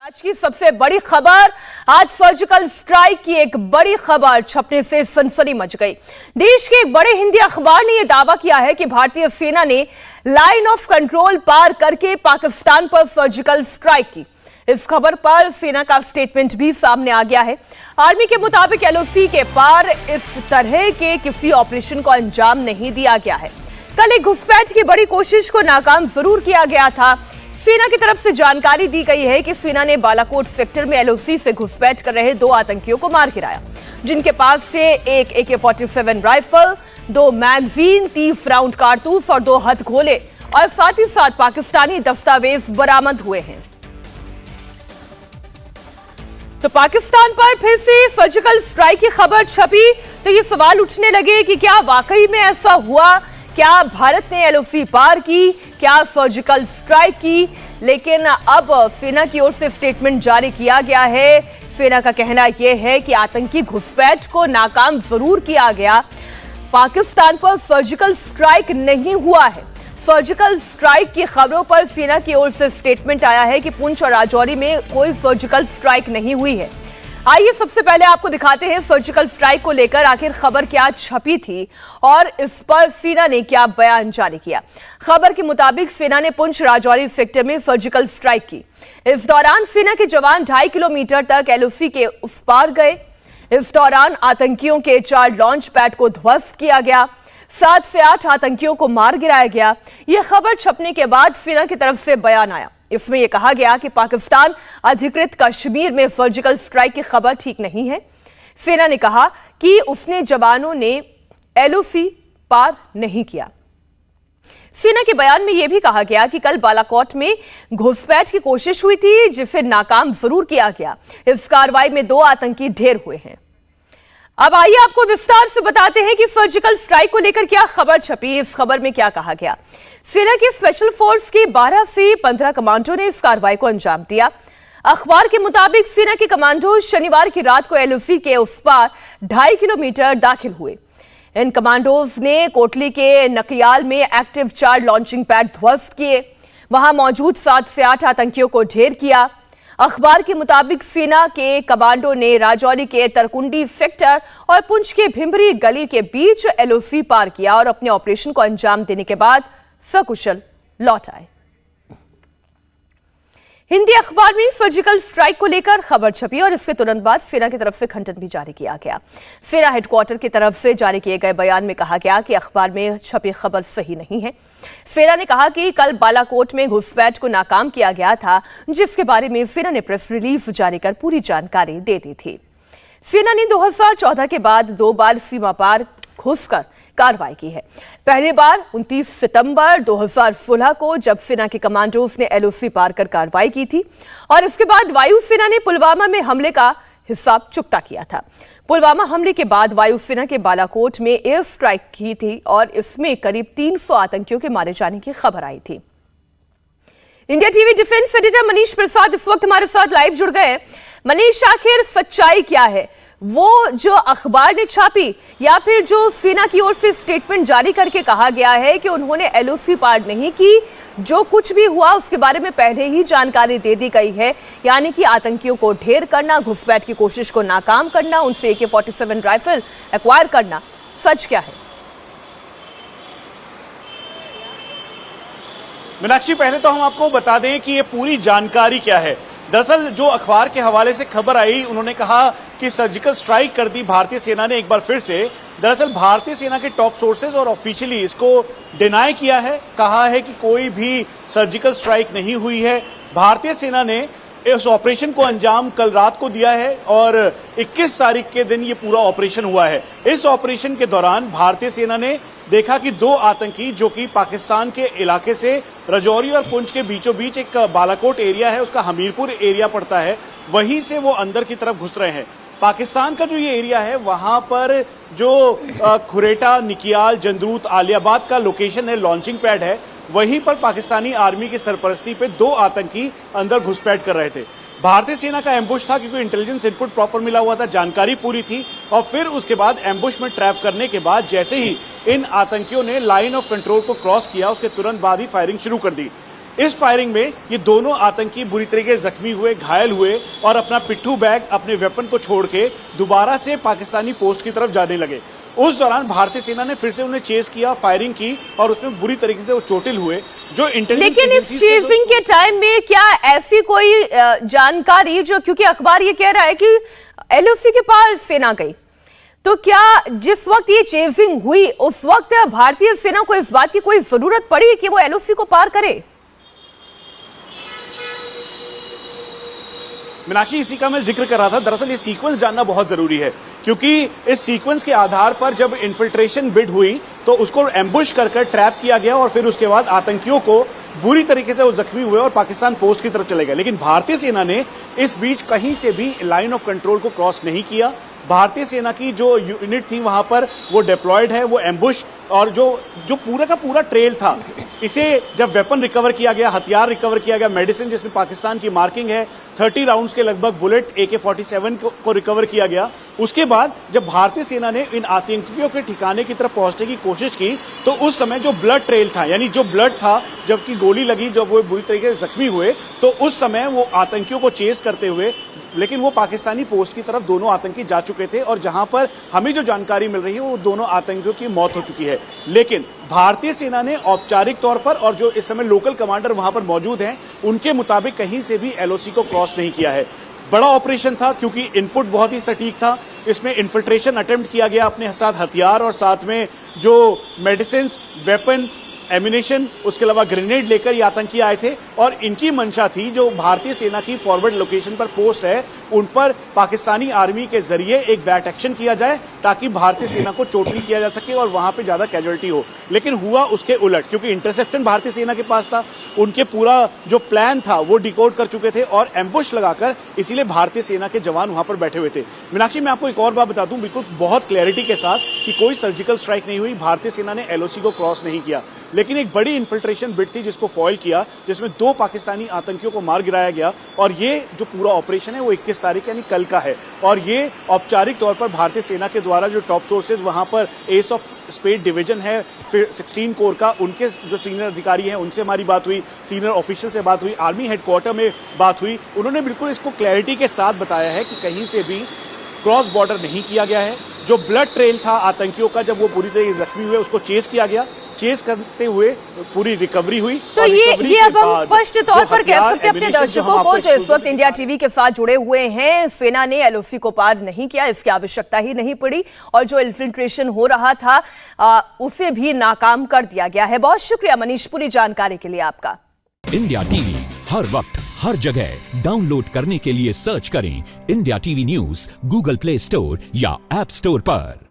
आज की सबसे बड़ी खबर, आज सर्जिकल स्ट्राइक की एक बड़ी खबर छपने से सनसनी मच गई। देश के एक बड़े हिंदी अखबार ने यह दावा किया है कि भारतीय सेना ने लाइन ऑफ कंट्रोल पार करके पाकिस्तान पर सर्जिकल स्ट्राइक की। इस खबर पर सेना का स्टेटमेंट भी सामने आ गया है। आर्मी के मुताबिक एलओसी के पार इस तरह के किसी ऑपरेशन को अंजाम नहीं दिया गया है। कल एक घुसपैठ की बड़ी कोशिश को नाकाम जरूर किया गया था। सेना की तरफ से जानकारी दी गई है कि सेना ने बालाकोट सेक्टर में एलओसी से घुसपैठ कर रहे 2 आतंकियों को मार गिराया, जिनके पास से एक AK-47 राइफल, 2 मैगजीन, 30 राउंड कारतूस और 2 हथगोले और साथ ही साथ पाकिस्तानी दस्तावेज बरामद हुए हैं। तो पाकिस्तान पर फिर से सर्जिकल स्ट्राइक की खबर छपी तो ये सवाल उठने लगे कि क्या वाकई में ऐसा हुआ? क्या भारत ने एलओसी पार की? क्या सर्जिकल स्ट्राइक की? लेकिन अब सेना की ओर से स्टेटमेंट जारी किया गया है। सेना का कहना यह है कि आतंकी घुसपैठ को नाकाम जरूर किया गया, पाकिस्तान पर सर्जिकल स्ट्राइक नहीं हुआ है। सर्जिकल स्ट्राइक की खबरों पर सेना की ओर से स्टेटमेंट आया है कि पुंछ और राजौरी में कोई सर्जिकल स्ट्राइक नहीं हुई है। आइए सबसे पहले आपको दिखाते हैं सर्जिकल स्ट्राइक को लेकर आखिर खबर क्या छपी थी और इस पर सेना ने क्या बयान जारी किया। खबर के मुताबिक सेना ने पुंछ राजौरी सेक्टर में सर्जिकल स्ट्राइक की। इस दौरान सेना के जवान 2.5 किलोमीटर तक एलओसी के उस पार गए। इस दौरान आतंकियों के 4 लॉन्च पैड को ध्वस्त किया गया, 7 से 8 आतंकियों को मार गिराया गया। यह खबर छपने के बाद सेना की तरफ से बयान आया। इसमें यह कहा गया कि पाकिस्तान अधिकृत कश्मीर में सर्जिकल स्ट्राइक की खबर ठीक नहीं है। सेना ने कहा कि उसने जवानों ने एलओसी पार नहीं किया। सेना के बयान में यह भी कहा गया कि कल बालाकोट में घुसपैठ की कोशिश हुई थी, जिसे नाकाम जरूर किया गया। इस कार्रवाई में 2 आतंकी ढेर हुए हैं। अब आइए आपको विस्तार से बताते हैं कि सर्जिकल स्ट्राइक को लेकर क्या खबर छपी। इस खबर में क्या कहा गया? सेना की स्पेशल फोर्स के 12 से 15 कमांडो ने इस कार्रवाई को अंजाम दिया। अखबार के मुताबिक सेना के कमांडो शनिवार की रात को एलओसी के उस पार 2.5 किलोमीटर दाखिल हुए। इन कमांडोज ने कोटली के नकियाल में एक्टिव 4 लॉन्चिंग पैड ध्वस्त किए। वहां मौजूद 7 से 8 आतंकियों को ढेर किया। अखबार के मुताबिक सेना के कमांडो ने राजौरी के तरकुंडी सेक्टर और पुंछ के भिंबरी गली के बीच एलओसी पार किया और अपने ऑपरेशन को अंजाम देने के बाद सकुशल लौट आए। हिंदी अखबार में सर्जिकल स्ट्राइक को लेकर खबर छपी और इसके तुरंत बाद सेना की तरफ से खंडन भी जारी किया गया। सेना हेडक्वार्टर की तरफ से जारी किए गए बयान में कहा गया कि अखबार में छपी खबर सही नहीं है। सेना ने कहा कि कल बालाकोट में घुसपैठ को नाकाम किया गया था, जिसके बारे में सेना ने प्रेस रिलीज जारी कर पूरी जानकारी दे दी थी। सेना ने 2014 के बाद 2 बार सीमा पार घुसकर कार्रवाई की है। पहली बार 29 सितंबर 2016 को, जब सेना के कमांडोज ने एलओसी पार कर कार्रवाई की थी, और इसके बाद वायुसेना ने पुलवामा में हमले का हिसाब चुकता किया था। पुलवामा हमले के बाद वायुसेना के बालाकोट में एयर स्ट्राइक की थी और इसमें करीब 300 आतंकियों के मारे जाने की खबर आई थी। India TV defence editor Manish Prasad इस वक्त हमारे साथ लाइव जुड़ गए। मनीष, आखिर सच्चाई क्या है? वो जो अखबार ने छापी या फिर जो सेना की ओर से स्टेटमेंट जारी करके कहा गया है कि उन्होंने एलओसी पार नहीं की, जो कुछ भी हुआ उसके बारे में पहले ही जानकारी दे दी गई है, यानी कि आतंकियों को ढेर करना, घुसपैठ की कोशिश को नाकाम करना, उनसे AK-47 राइफल एक्वायर करना, सच क्या है? मीनाक्षी, पहले तो हम आपको बता दें कि ये पूरी जानकारी क्या है। दरअसल जो अखबार के हवाले से खबर आई, उन्होंने कहा कि सर्जिकल स्ट्राइक कर दी भारतीय सेना ने एक बार फिर से। दरअसल भारतीय सेना के टॉप सोर्सेज और ऑफिशियली इसको डिनाई किया है, कहा है कि कोई भी सर्जिकल स्ट्राइक नहीं हुई है। भारतीय सेना ने इस ऑपरेशन को अंजाम कल रात को दिया है और 21 तारीख के दिन ये पूरा ऑपरेशन हुआ है। इस ऑपरेशन के दौरान भारतीय सेना ने देखा कि 2 आतंकी, जो कि पाकिस्तान के इलाके से राजौरी और पुंछ के बीचों बीच एक बालाकोट एरिया है, उसका हमीरपुर एरिया पड़ता है, वहीं से वो अंदर की तरफ घुस रहे हैं। पाकिस्तान का जो ये एरिया है, वहां पर जो खुरेटा, निकियाल, जंदरूत, आलियाबाद का लोकेशन है, लॉन्चिंग पैड है, वहीं पर पाकिस्तानी आर्मी की सरपरस्ती पे 2 आतंकी अंदर घुसपैठ कर रहे थे। भारतीय सेना का एम्बुश था, क्योंकि इंटेलिजेंस इनपुट प्रॉपर मिला हुआ था, जानकारी पूरी थी, और फिर उसके बाद एम्बुश में ट्रैप करने के बाद जैसे ही इन आतंकियों ने लाइन ऑफ कंट्रोल को क्रॉस किया, उसके तुरंत बाद ही फायरिंग शुरू कर दी। इस फायरिंग में ये दोनों आतंकी बुरी तरीके से जख्मी हुए, घायल हुए और अपना पिट्ठू बैग, अपने वेपन को छोड़ के दोबारा से पाकिस्तानी पोस्ट की तरफ जाने लगे। उस दौरान भारतीय सेना ने फिर से उन्हें चेस किया, फायरिंग की और उसमें बुरी तरीके से वो चोटिल हुए। जो लेकिन इस चेजिंग के टाइम में क्या ऐसी कोई जानकारी, जो क्योंकि अखबार ये कह रहा है कि एलओसी के पास सेना गई, तो क्या जिस वक्त ये चेजिंग हुई उस वक्त भारतीय सेना को इस बात की कोई जरूरत पड़ी कि वो एलओसी को पार करे? मीनाक्षी, इसी का मैं जिक्र कर रहा था। दरअसल ये सीक्वेंस जानना बहुत जरूरी है, क्योंकि इस सीक्वेंस के आधार पर जब इन्फिल्ट्रेशन बिड हुई तो उसको एम्बुश कर ट्रैप किया गया और फिर उसके बाद आतंकियों को बुरी तरीके से वो जख्मी हुए और पाकिस्तान पोस्ट की तरफ चले गए। लेकिन भारतीय सेना ने इस बीच कहीं से भी लाइन ऑफ कंट्रोल को क्रॉस नहीं किया। भारतीय सेना की जो यूनिट थी वहां पर वो डिप्लॉयड है, वो एम्बुश और जो पूरा का पूरा ट्रेल था, इसे जब वेपन रिकवर किया गया, हथियार रिकवर किया गया, मेडिसिन जिसमें पाकिस्तान की मार्किंग है, 30 राउंड्स के लगभग बुलेट AK-47 को रिकवर किया गया। उसके बाद जब भारतीय सेना ने इन आतंकियों के ठिकाने की तरफ पहुंचने की कोशिश की तो उस समय जो ब्लड ट्रेल था, यानी जो ब्लड था जबकि गोली लगी, जब वो बुरी तरीके से जख्मी हुए, तो उस समय वो आतंकियों को चेस करते हुए, लेकिन वो पाकिस्तानी पोस्ट की तरफ दोनों आतंकी जा चुके थे और जहां पर हमें जो जानकारी मिल रही है वो दोनों आतंकियों की मौत हो चुकी है। लेकिन भारतीय सेना ने औपचारिक तौर पर और जो इस समय लोकल कमांडर वहां पर मौजूद हैं उनके मुताबिक कहीं से भी एलओसी को क्रॉस नहीं किया है। बड़ा ऑपरेशन था क्योंकि इनपुट बहुत ही सटीक था। इसमें इन्फिल्ट्रेशन अटेम्प्ट किया गया, अपने साथ हथियार और साथ में जो मेडिसिन, वेपन, एम्यूनेशन, उसके अलावा ग्रेनेड लेकर ये आतंकी आए थे और इनकी मंशा थी जो भारतीय सेना की फॉरवर्ड लोकेशन पर पोस्ट है उन पर पाकिस्तानी आर्मी के जरिए एक बैट एक्शन किया जाए ताकि भारतीय सेना को चोटिल किया जा सके और वहां पे ज्यादा कैजुअलिटी हो। लेकिन हुआ उसके उलट, क्योंकि इंटरसेप्शन भारतीय सेना के पास था, उनके पूरा जो प्लान था वो डिकोड कर चुके थे और एम्बुश लगाकर इसीलिए भारतीय सेना के जवान वहां पर बैठे हुए थे। मीनाक्षी, मैं आपको एक और बात बता दूं बिल्कुल बहुत क्लैरिटी के साथ कि कोई सर्जिकल स्ट्राइक नहीं हुई, भारतीय सेना ने एलओसी को क्रॉस नहीं किया, लेकिन एक बड़ी इन्फिल्ट्रेशन बिट थी जिसको फॉइल किया, जिसमें 2 पाकिस्तानी आतंकियों को मार गिराया गया और ये जो पूरा ऑपरेशन है वो 21 तारीख यानी कल का है और ये औपचारिक तौर पर भारतीय सेना के द्वारा जो टॉप सोर्सेज वहां पर एस ऑफ स्पेड डिवीजन है, फिर 16 कोर का, उनके जो सीनियर अधिकारी हैं उनसे हमारी बात हुई, सीनियर ऑफिशियल से बात हुई, आर्मी हेडक्वार्टर में बात हुई, उन्होंने बिल्कुल इसको क्लैरिटी के साथ बताया है कि कहीं से भी क्रॉस बॉर्डर नहीं किया गया है। जो ब्लड ट्रेल था आतंकियों का, जब वो पूरी तरह जख्मी हुए उसको चेस किया गया, चेस करते हुए पूरी रिकवरी हुई। तो ये अब हम स्पष्ट तौर पर कह सकते हैं अपने दर्शकों को जो इस वक्त इंडिया टीवी के साथ जुड़े हुए हैं, सेना ने एलओसी को पार नहीं किया, इसकी आवश्यकता ही नहीं पड़ी और जो इन्फिल्ट्रेशन हो रहा था उसे भी नाकाम कर दिया गया है। बहुत शुक्रिया मनीष, पूरी जानकारी के लिए आपका। इंडिया टीवी हर वक्त हर जगह डाउनलोड करने के लिए सर्च करें India TV news Google play store या ऐप स्टोर पर।